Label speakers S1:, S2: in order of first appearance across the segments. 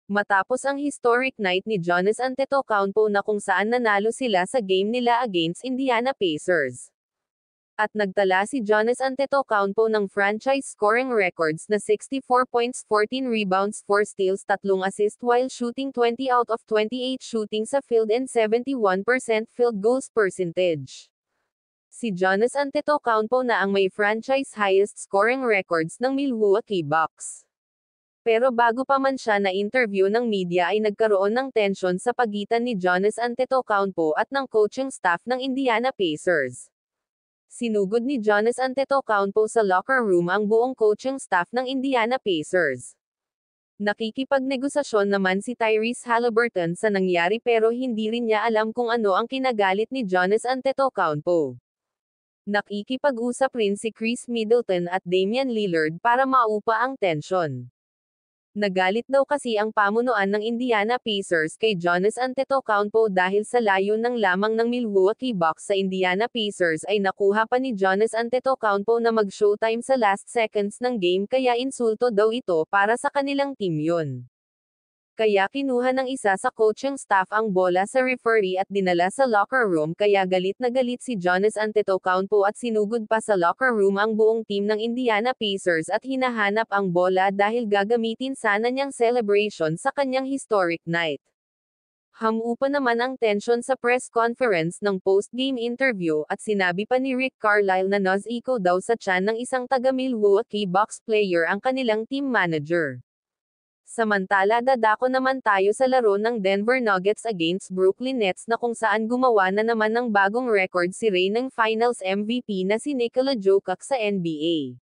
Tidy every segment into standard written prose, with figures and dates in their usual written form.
S1: Matapos ang historic night ni Giannis Antetokounmpo na kung saan nanalo sila sa game nila against Indiana Pacers. At nagtala si Giannis Antetokounmpo ng franchise scoring records na 64 points, 14 rebounds, 4 steals, 3 assists while shooting 20 out of 28 shooting sa field and 71% field goals percentage. Si Giannis Antetokounmpo na ang may franchise highest scoring records ng Milwaukee Bucks. Pero bago pa man siya na-interview ng media ay nagkaroon ng tensyon sa pagitan ni Giannis Antetokounmpo at ng coaching staff ng Indiana Pacers. Sinugod ni Giannis Antetokounmpo sa locker room ang buong coaching staff ng Indiana Pacers. Nakikipagnegosasyon naman si Tyrese Haliburton sa nangyari pero hindi rin niya alam kung ano ang kinagalit ni Giannis Antetokounmpo. Nakikipag-usap rin si Chris Middleton at Damian Lillard para maupa ang tensyon. Nagalit daw kasi ang pamunuan ng Indiana Pacers kay Giannis Antetokounmpo dahil sa layo ng lamang ng Milwaukee Bucks sa Indiana Pacers ay nakuha pa ni Giannis Antetokounmpo na mag-showtime sa last seconds ng game kaya insulto daw ito para sa kanilang team yun. Kaya kinuha ng isa sa coaching staff ang bola sa referee at dinala sa locker room kaya galit na galit si Giannis Antetokounmpo at sinugod pa sa locker room ang buong team ng Indiana Pacers at hinahanap ang bola dahil gagamitin sana niyang celebration sa kanyang historic night. Hamupa naman ang tensyon sa press conference ng post-game interview at sinabi pa ni Rick Carlisle na naz-iko daw sa tiyan ng isang taga-Milwaukee Bucks player ang kanilang team manager. Samantala dadako naman tayo sa laro ng Denver Nuggets against Brooklyn Nets na kung saan gumawa na naman ng bagong record si reigning Finals MVP na si Nikola Jokic sa NBA.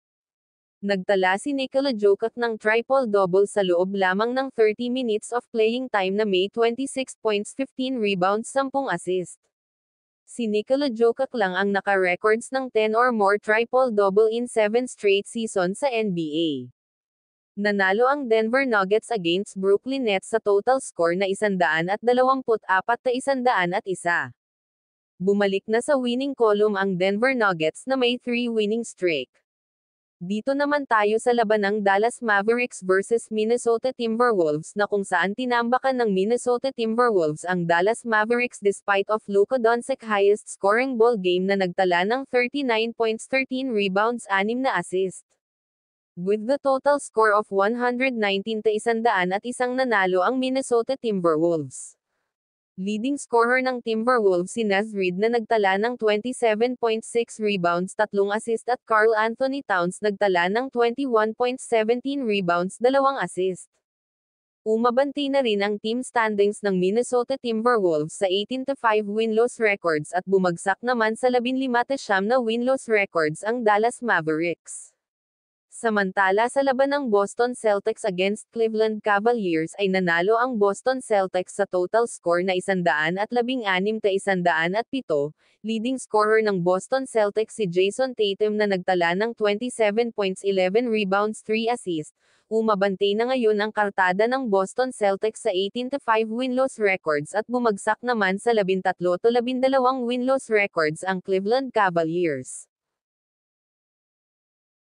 S1: Nagtala si Nikola Jokic ng triple-double sa loob lamang ng 30 minutes of playing time na may 26 points, 15 rebounds, 10 assist. Si Nikola Jokic lang ang naka-records ng 10 or more triple-double in 7 straight seasons sa NBA. Nanalo ang Denver Nuggets against Brooklyn Nets sa total score na 124-101. Bumalik na sa winning column ang Denver Nuggets na may 3 winning streak. Dito naman tayo sa laban ng Dallas Mavericks versus Minnesota Timberwolves na kung saan tinambakan ng Minnesota Timberwolves ang Dallas Mavericks despite of Luka Doncic highest scoring ball game na nagtala ng 39 points, 13 rebounds, 6 na assist. With the total score of 119-101 nanalo ang Minnesota Timberwolves. Leading scorer ng Timberwolves si Naz Reid na nagtala ng 27.6 rebounds, 3 assist at Karl Anthony Towns nagtala ng 21.17 rebounds, 2 assist. Umabanti na rin ang team standings ng Minnesota Timberwolves sa 18-5 win-loss records at bumagsak naman sa 15-9 na win-loss records ang Dallas Mavericks. Samantala sa laban ng Boston Celtics against Cleveland Cavaliers ay nanalo ang Boston Celtics sa total score na 116-107. Leading scorer ng Boston Celtics si Jason Tatum na nagtala ng 27 points, 11 rebounds, 3 assists. Umabante na ngayon ang kartada ng Boston Celtics sa 18-5 win-loss records at bumagsak naman sa 13-12 win-loss records ang Cleveland Cavaliers.